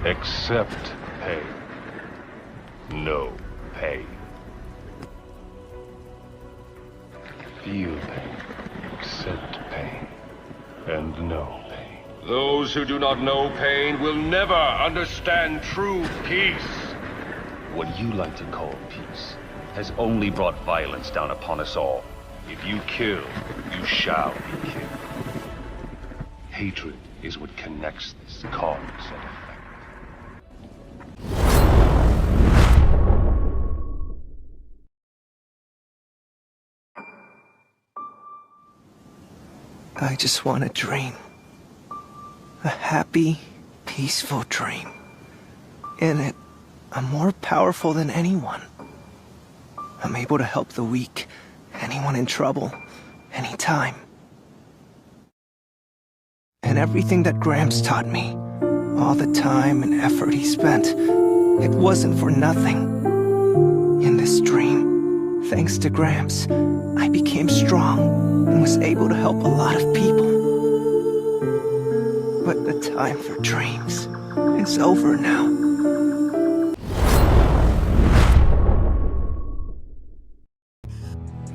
Accept pain. No pain. Feel pain. Accept pain. And no pain. Those who do not know pain will never understand true peace. What you like to call peace has only brought violence down upon us all. If you kill, you shall be killed. Hatred is what connects this cause and effect. I just want a dream. A happy, peaceful dream. In it, I'm more powerful than anyone. I'm able to help the weak, anyone in trouble, anytime. And everything that Gramps taught me, all the time and effort he spent, it wasn't for nothing. In this dream, thanks to Gramps, I became strong and was able to help a lot of people. But the time for dreams is over now.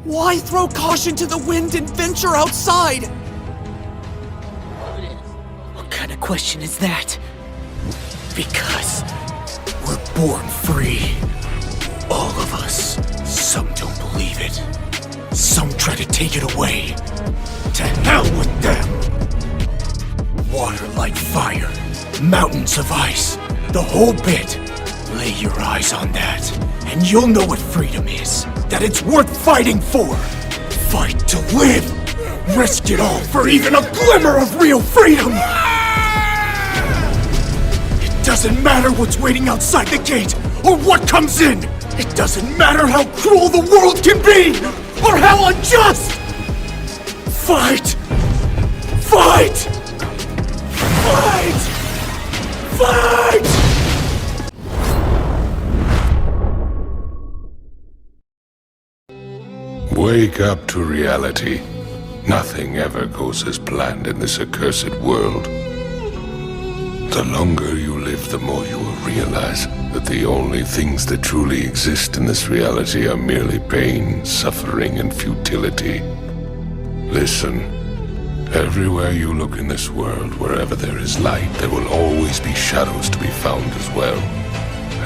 Why throw caution to the wind and venture outside? What kind of question is that? Because we're born free. All of us. Some don't believe it. Some try to take it away. To hell with them! Water like fire. Mountains of ice. The whole bit. Lay your eyes on that, and you'll know what freedom is. That it's worth fighting for. Fight to live. Risk it all for even a glimmer of real freedom. It doesn't matter what's waiting outside the gate, or what comes in. It doesn't matter how cruel the world can be, or how unjust. Fight! Fight! Fight! Fight! Wake up to reality. Nothing ever goes as planned in this accursed world. The longer you live, the more you will realize that the only things that truly exist in this reality are merely pain, suffering, and futility. Listen, everywhere you look in this world, wherever there is light, there will always be shadows to be found as well.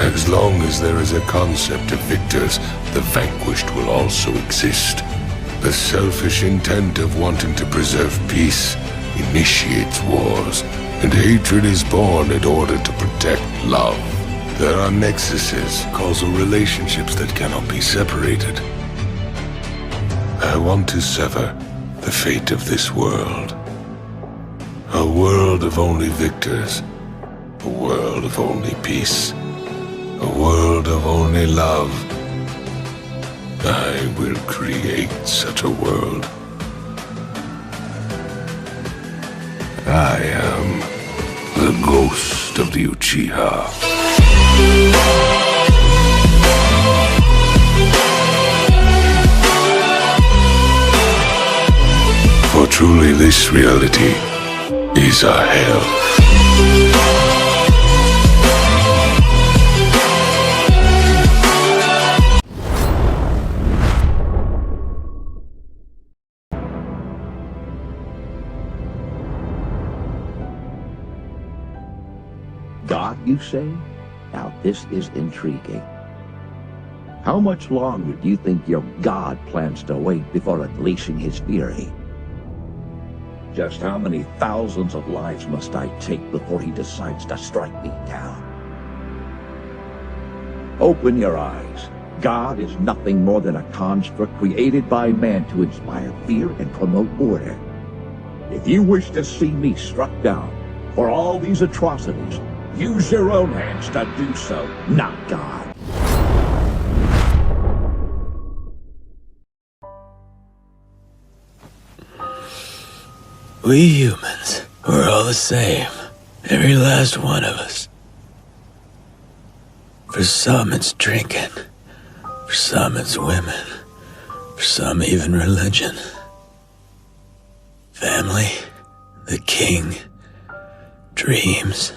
As long as there is a concept of victors, the vanquished will also exist. The selfish intent of wanting to preserve peace initiates wars, and hatred is born in order to protect love. There are nexuses, causal relationships that cannot be separated. I want to sever the fate of this world. A world of only victors. A world of only peace. A world of only love. I will create such a world. I am the ghost of the Uchiha. For truly this reality is a hell. God, you say? Now this is intriguing. How much longer do you think your God plans to wait before unleashing his fury? Just how many thousands of lives must I take before he decides to strike me down? Open your eyes. God is nothing more than a construct created by man to inspire fear and promote order. If you wish to see me struck down for all these atrocities, use your own hands to do so, not God. We humans, we're all the same. Every last one of us. For some it's drinking. For some it's women. For some even religion. Family, the king, dreams,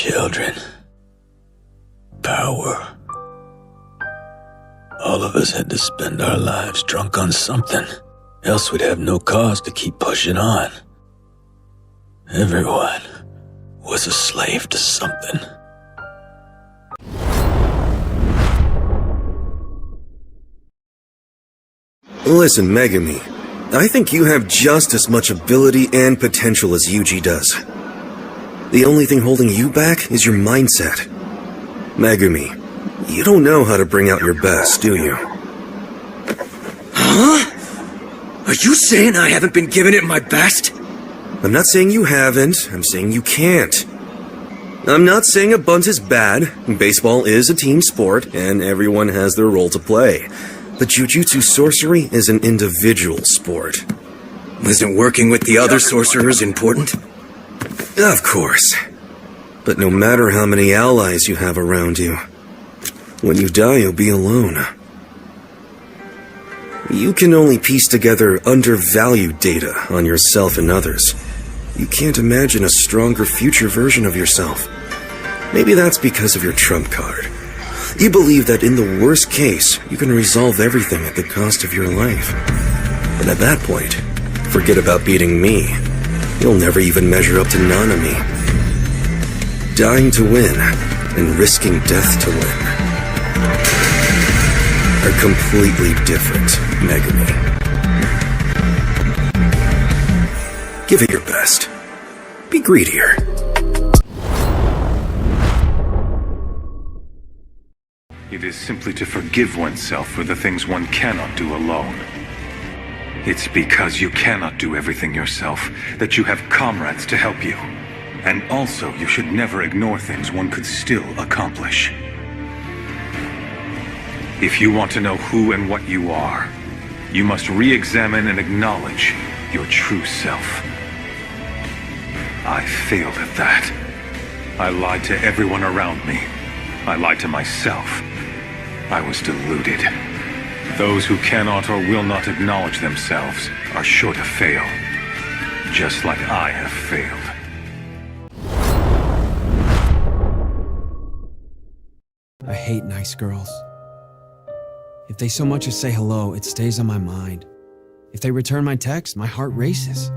Children. Power. All of us had to spend our lives drunk on something, else we'd have no cause to keep pushing on. Everyone was a slave to something. Listen, Megami, I think you have just as much ability and potential as Yuji does. The only thing holding you back is your mindset. Megami, you don't know how to bring out your best, do you? Huh? Are you saying I haven't been giving it my best? I'm not saying you haven't, I'm saying you can't. I'm not saying a bunt is bad. Baseball is a team sport, and everyone has their role to play. But Jujutsu sorcery is an individual sport. Isn't working with the other sorcerers important? Of course. But no matter how many allies you have around you, when you die, you'll be alone. You can only piece together undervalued data on yourself and others. You can't imagine a stronger future version of yourself. Maybe that's because of your trump card. You believe that in the worst case, you can resolve everything at the cost of your life. And at that point, forget about beating me. You'll never even measure up to Nanami. Dying to win and risking death to win are completely different, Megami. Give it your best. Be greedier. It is simply to forgive oneself for the things one cannot do alone. It's because you cannot do everything yourself that you have comrades to help you. And also, you should never ignore things one could still accomplish. If you want to know who and what you are, you must re-examine and acknowledge your true self. I failed at that. I lied to everyone around me. I lied to myself. I was deluded. Those who cannot or will not acknowledge themselves are sure to fail, just like I have failed. I hate nice girls. If they so much as say hello, it stays on my mind. If they return my text, my heart races.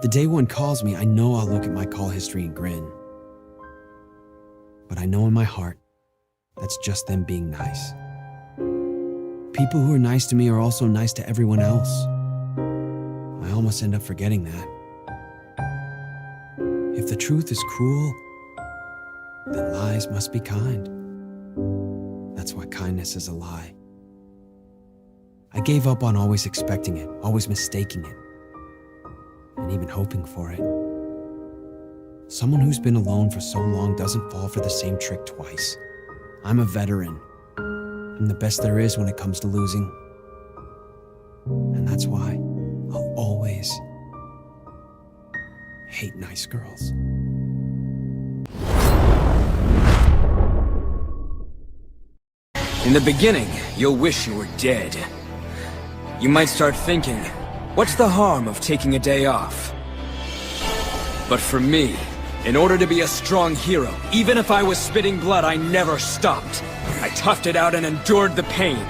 The day one calls me, I know I'll look at my call history and grin. But I know in my heart, that's just them being nice. People who are nice to me are also nice to everyone else. I almost end up forgetting that. If the truth is cruel, then lies must be kind. That's why kindness is a lie. I gave up on always expecting it, always mistaking it, and even hoping for it. Someone who's been alone for so long doesn't fall for the same trick twice. I'm a veteran. I'm the best there is when it comes to losing. And that's why I'll always hate nice girls. In the beginning, you'll wish you were dead. You might start thinking, what's the harm of taking a day off? But for me, in order to be a strong hero, even if I was spitting blood, I never stopped. I toughed it out and endured the pain.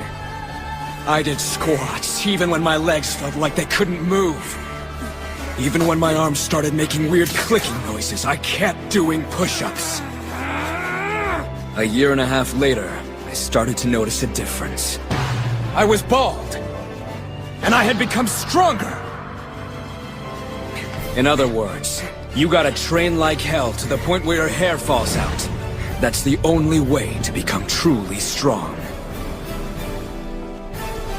I did squats, even when my legs felt like they couldn't move. Even when my arms started making weird clicking noises, I kept doing push-ups. A year and a half later, I started to notice a difference. I was bald, and I had become stronger. In other words, you gotta train like hell to the point where your hair falls out. That's the only way to become truly strong.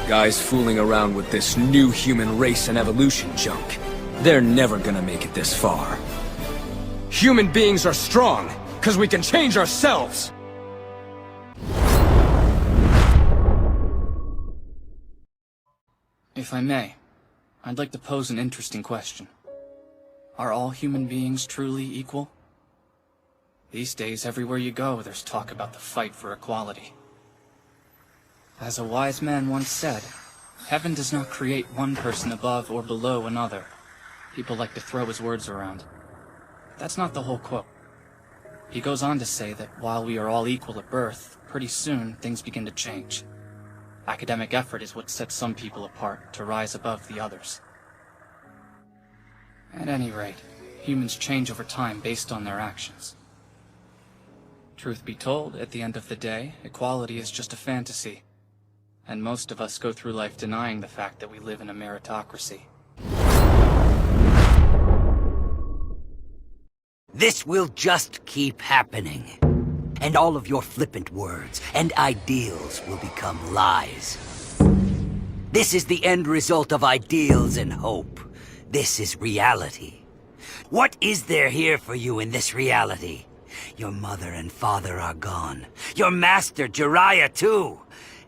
Guys fooling around with this new human race and evolution junk, they're never gonna make it this far. Human beings are strong, 'cause we can change ourselves! If I may, I'd like to pose an interesting question. Are all human beings truly equal? These days, everywhere you go, there's talk about the fight for equality. As a wise man once said, heaven does not create one person above or below another. People like to throw his words around. That's not the whole quote. He goes on to say that while we are all equal at birth, pretty soon things begin to change. Academic effort is what sets some people apart to rise above the others. At any rate, humans change over time based on their actions. Truth be told, at the end of the day, equality is just a fantasy. And most of us go through life denying the fact that we live in a meritocracy. This will just keep happening. And all of your flippant words and ideals will become lies. This is the end result of ideals and hope. This is reality. What is there here for you in this reality? Your mother and father are gone. Your master, Jiraiya, too.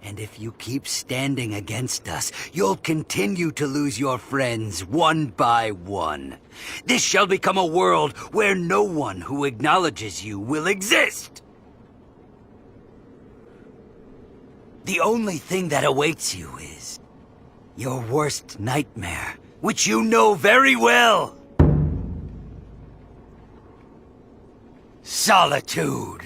And if you keep standing against us, you'll continue to lose your friends one by one. This shall become a world where no one who acknowledges you will exist. The only thing that awaits you is your worst nightmare, which you know very well. Solitude.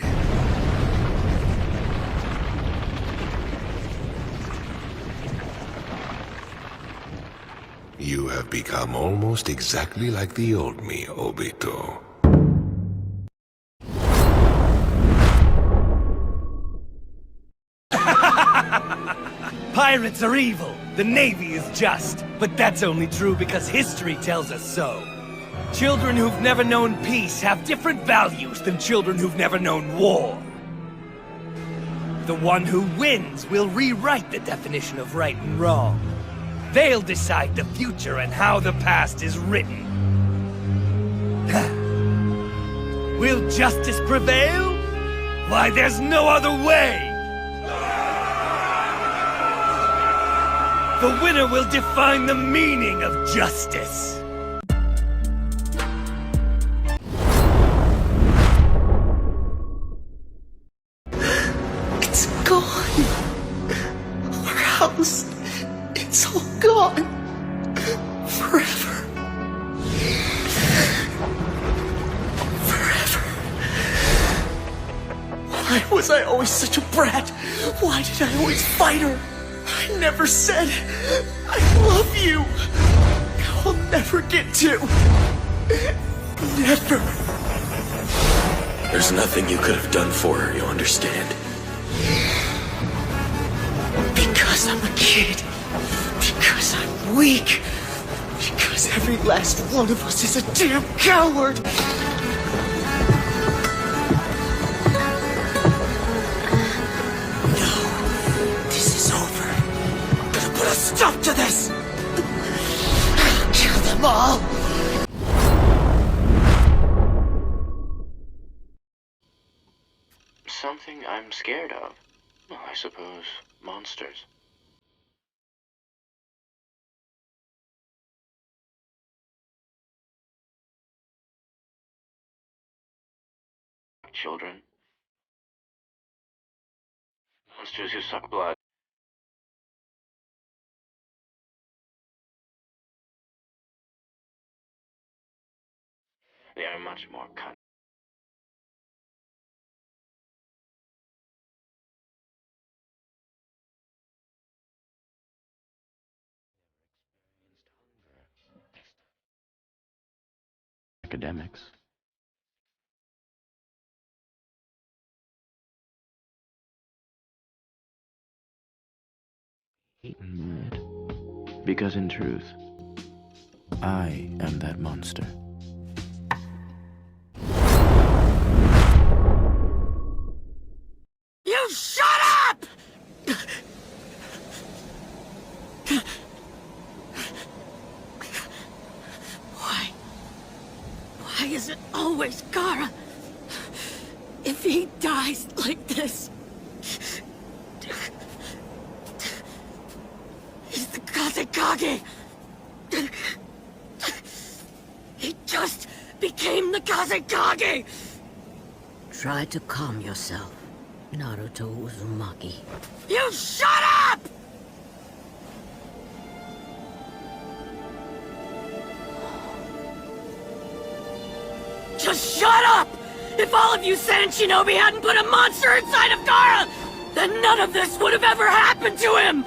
You have become almost exactly like the old me, Obito. Pirates are evil, the Navy is just. But that's only true because history tells us so. Children who've never known peace have different values than children who've never known war. The one who wins will rewrite the definition of right and wrong. They'll decide the future and how the past is written. Will justice prevail? Why, there's no other way! The winner will define the meaning of justice. It's gone. Our house, it's all gone. Forever. Forever. Why was I always such a brat? Why did I always fight her? I never said, I love you. I'll never get to. Never. There's nothing you could have done for her, you understand? Because I'm a kid. Because I'm weak. Because every last one of us is a damn coward. Stop to this! I'll kill them all! Something I'm scared of. Well, I suppose monsters. Children. Monsters who suck blood. They are much more cunning. Academics. Eaten it. Because in truth, I am that monster. You shut up! Why is it always Gaara? If he dies like this... He's the Kazekage! He just became the Kazekage! Try to calm yourself, Naruto Uzumaki. You shut up! Just shut up! If all of you San Shinobi hadn't put a monster inside of Gaara, then none of this would have ever happened to him!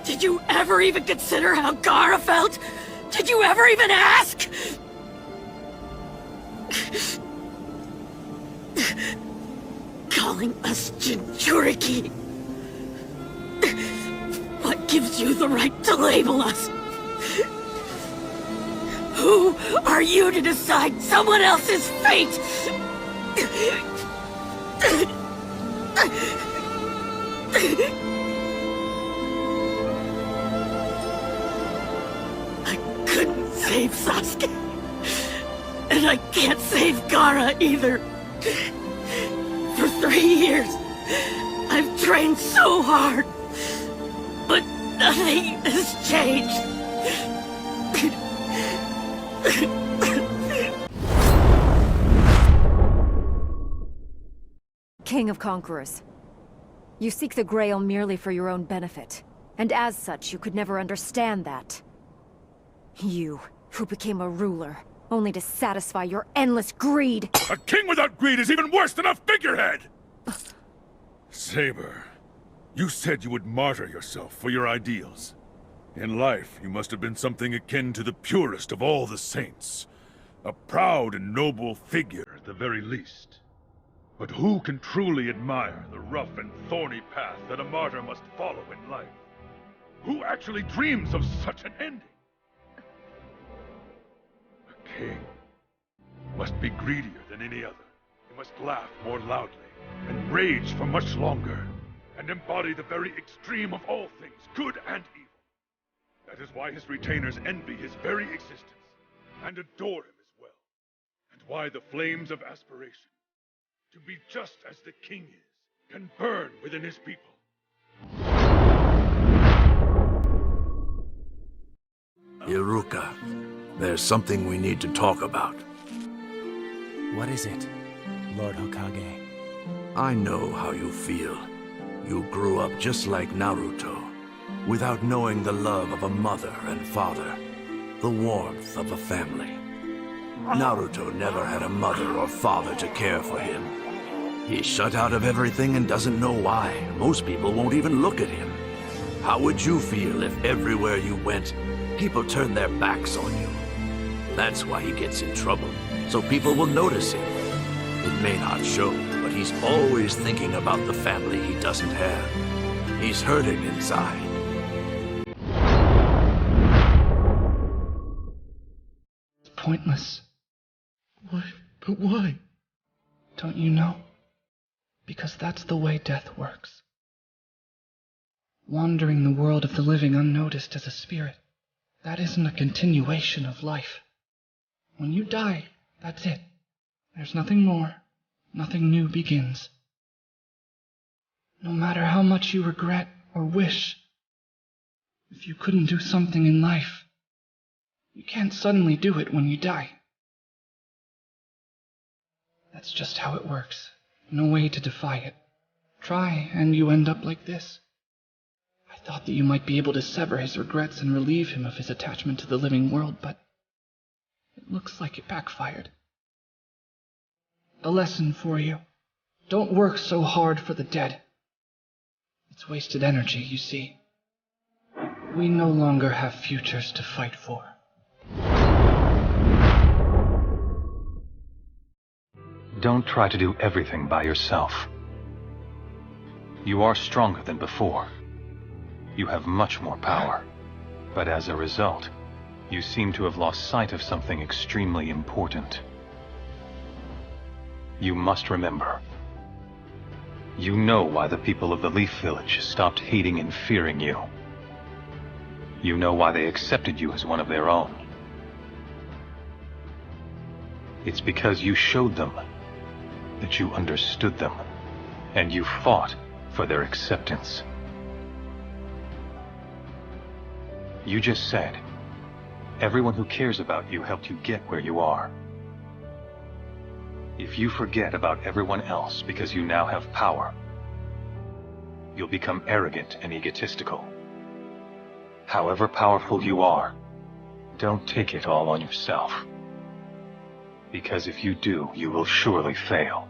Did you ever even consider how Gaara felt? Did you ever even ask? Calling us Jinchuriki. What gives you the right to label us? Who are you to decide someone else's fate? I couldn't save Sasuke. And I can't save Gaara either. For 3 years, I've trained so hard. But nothing has changed. King of Conquerors. You seek the Grail merely for your own benefit, and as such, you could never understand that. You, who became a ruler, only to satisfy your endless greed. A king without greed is even worse than a figurehead! Saber, you said you would martyr yourself for your ideals. In life, you must have been something akin to the purest of all the saints. A proud and noble figure, at the very least. But who can truly admire the rough and thorny path that a martyr must follow in life? Who actually dreams of such an ending? A king must be greedier than any other. He must laugh more loudly, and rage for much longer, and embody the very extreme of all things, good and evil. That is why his retainers envy his very existence, and adore him as well. And why the flames of aspiration, to be just as the king is, can burn within his people. Iruka, there's something we need to talk about. What is it, Lord Hokage? I know how you feel. You grew up just like Naruto, without knowing the love of a mother and father, the warmth of a family. Naruto never had a mother or father to care for him. He's shut out of everything and doesn't know why. Most people won't even look at him. How would you feel if everywhere you went, people turned their backs on you? That's why he gets in trouble, so people will notice him. It may not show, but he's always thinking about the family he doesn't have. He's hurting inside. It's pointless. Why? But why? Don't you know? Because that's the way death works. Wandering the world of the living unnoticed as a spirit, that isn't a continuation of life. When you die, that's it. There's nothing more. Nothing new begins. No matter how much you regret or wish, if you couldn't do something in life, you can't suddenly do it when you die. That's just how it works. No way to defy it. Try, and you end up like this. I thought that you might be able to sever his regrets and relieve him of his attachment to the living world, but it looks like it backfired. A lesson for you. Don't work so hard for the dead. It's wasted energy, you see. We no longer have futures to fight for. Don't try to do everything by yourself. You are stronger than before. You have much more power. But as a result, you seem to have lost sight of something extremely important. You must remember. You know why the people of the Leaf Village stopped hating and fearing you. You know why they accepted you as one of their own. It's because you showed them that you understood them, and you fought for their acceptance. You just said, everyone who cares about you helped you get where you are. If you forget about everyone else because you now have power, you'll become arrogant and egotistical. However powerful you are, don't take it all on yourself. Because if you do, you will surely fail.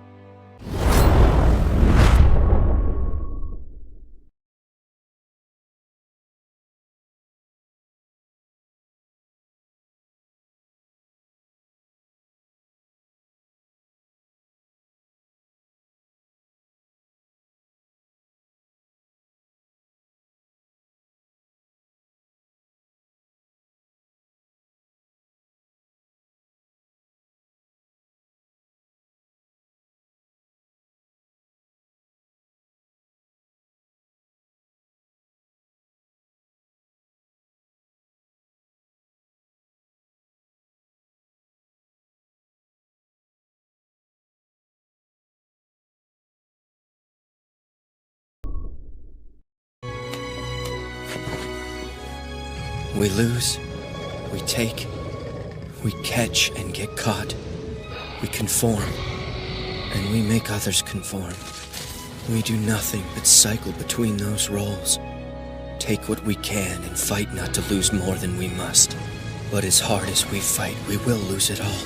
We lose, we take, we catch and get caught. We conform, and we make others conform. We do nothing but cycle between those roles. Take what we can and fight not to lose more than we must. But as hard as we fight, we will lose it all.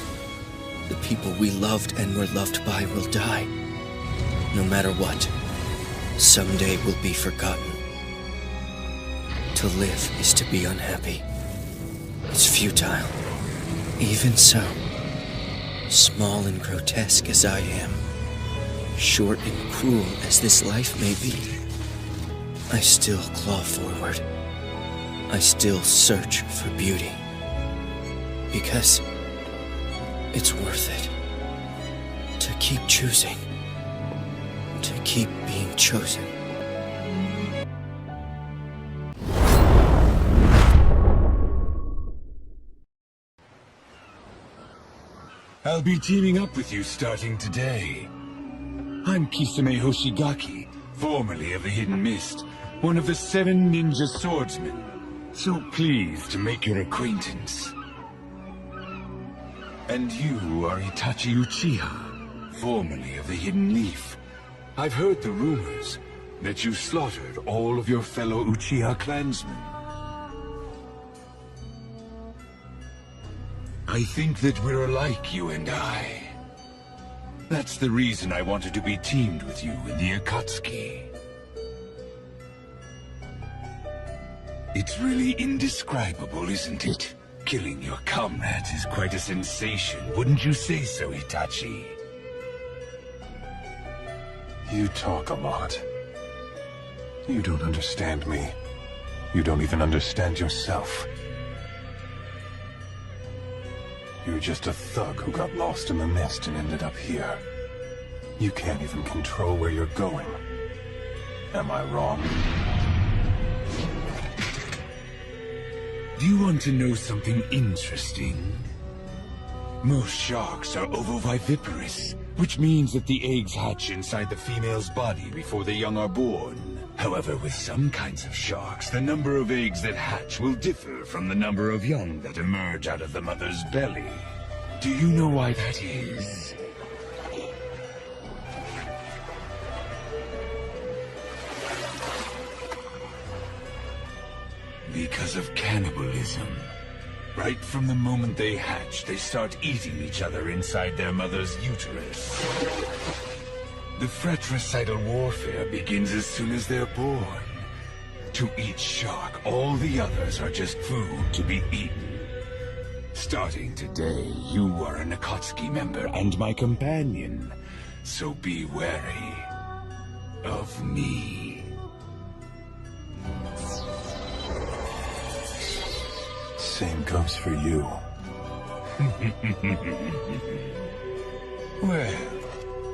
The people we loved and were loved by will die. No matter what, someday we'll be forgotten. To live is to be unhappy. It's futile. Even so, small and grotesque as I am, short and cruel as this life may be, I still claw forward. I still search for beauty. Because it's worth it. To keep choosing. To keep being chosen. I'll be teaming up with you starting today. I'm Kisame Hoshigaki, formerly of the Hidden Mist, one of the 7 ninja swordsmen. So pleased to make your acquaintance. And you are Itachi Uchiha, formerly of the Hidden Leaf. I've heard the rumors that you slaughtered all of your fellow Uchiha clansmen. I think that we're alike, you and I. That's the reason I wanted to be teamed with you in the Akatsuki. It's really indescribable, isn't it? Killing your comrades is quite a sensation, wouldn't you say so, Itachi? You talk a lot. You don't understand me. You don't even understand yourself. You're just a thug who got lost in the mist and ended up here. You can't even control where you're going. Am I wrong? Do you want to know something interesting? Most sharks are ovoviviparous, which means that the eggs hatch inside the female's body before the young are born. However, with some kinds of sharks, the number of eggs that hatch will differ from the number of young that emerge out of the mother's belly. Do you know why that is? Because of cannibalism. Right from the moment they hatch, they start eating each other inside their mother's uterus. The fratricidal warfare begins as soon as they're born. To each shark, all the others are just food to be eaten. Starting today, you are an Akatsuki member and my companion, so be wary of me. Same goes for you. Well,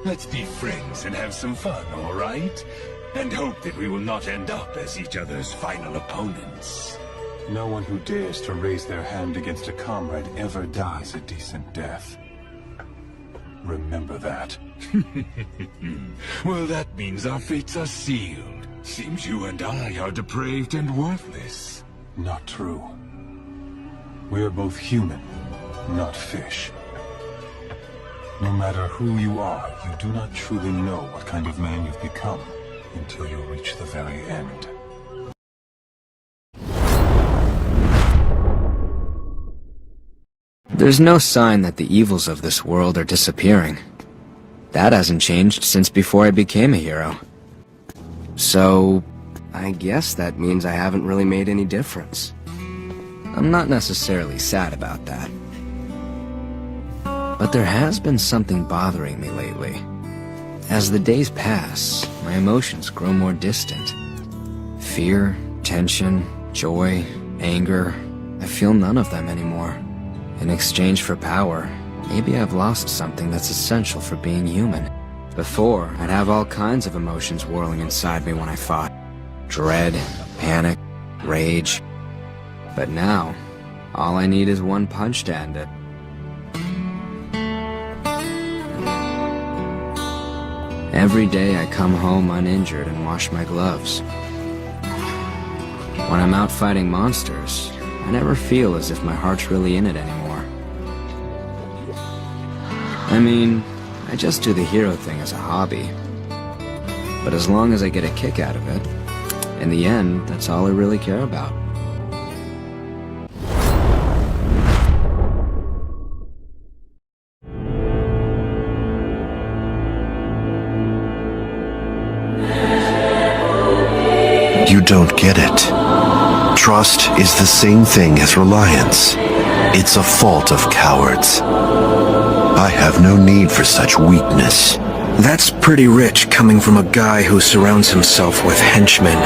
let's be friends and have some fun, all right? And hope that we will not end up as each other's final opponents. No one who dares to raise their hand against a comrade ever dies a decent death. Remember that. Well, that means our fates are sealed. Seems you and I are depraved and worthless. Not true. We're both human, not fish. No matter who you are, you do not truly know what kind of man you've become until you reach the very end. there's no sign that the evils of this world are disappearing. That hasn't changed since before I became a hero. So, I guess that means I haven't really made any difference. I'm not necessarily sad about that. But there has been something bothering me lately. As the days pass, my emotions grow more distant. Fear, tension, joy, anger, I feel none of them anymore. In exchange for power, maybe I've lost something that's essential for being human. Before, I'd have all kinds of emotions whirling inside me when I fought. Dread, panic, rage. But now, all I need is one punch to end it. Every day I come home uninjured and wash my gloves. When I'm out fighting monsters, I never feel as if my heart's really in it anymore. I mean, I just do the hero thing as a hobby. But as long as I get a kick out of it, in the end, that's all I really care about. You don't get it. Trust is the same thing as reliance. It's a fault of cowards. I have no need for such weakness. That's pretty rich coming from a guy who surrounds himself with henchmen.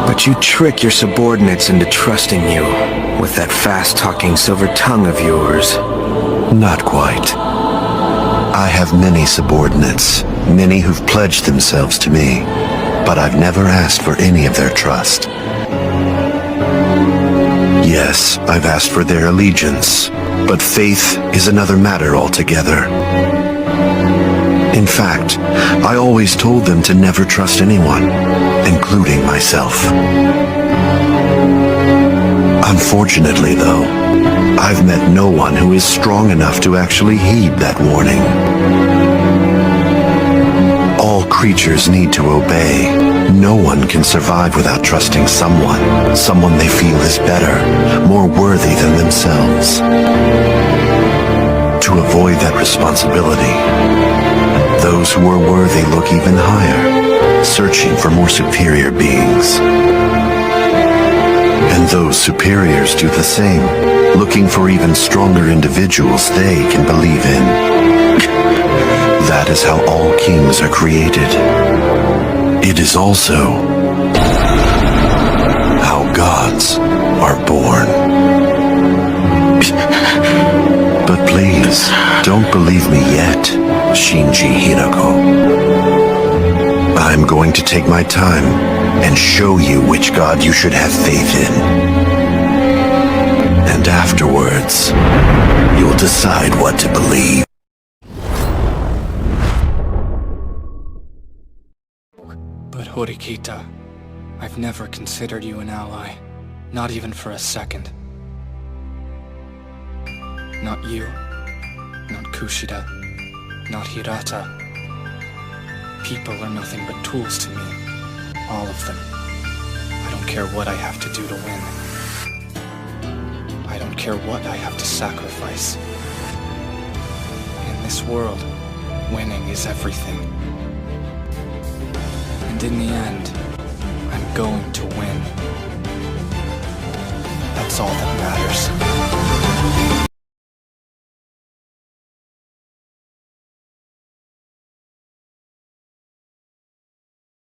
But you trick your subordinates into trusting you with that fast-talking silver tongue of yours. Not quite. I have many subordinates, many who've pledged themselves to me, but I've never asked for any of their trust. Yes, I've asked for their allegiance, but faith is another matter altogether. In fact, I always told them to never trust anyone, including myself. Unfortunately, though, I've met no one who is strong enough to actually heed that warning. All creatures need to obey. No one can survive without trusting someone they feel is better, more worthy than themselves. To avoid that responsibility, those who are worthy look even higher, searching for more superior beings. And those superiors do the same, looking for even stronger individuals they can believe in. That is how all kings are created. It is also how gods are born. But please, don't believe me yet, Shinji Hinako. I'm going to take my time and show you which god you should have faith in. And afterwards, you'll decide what to believe. But Horikita, I've never considered you an ally. Not even for a second. Not you. Not Kushida. Not Hirata. People are nothing but tools to me. All of them. I don't care what I have to do to win. I don't care what I have to sacrifice. In this world, winning is everything. And in the end, I'm going to win. That's all that matters.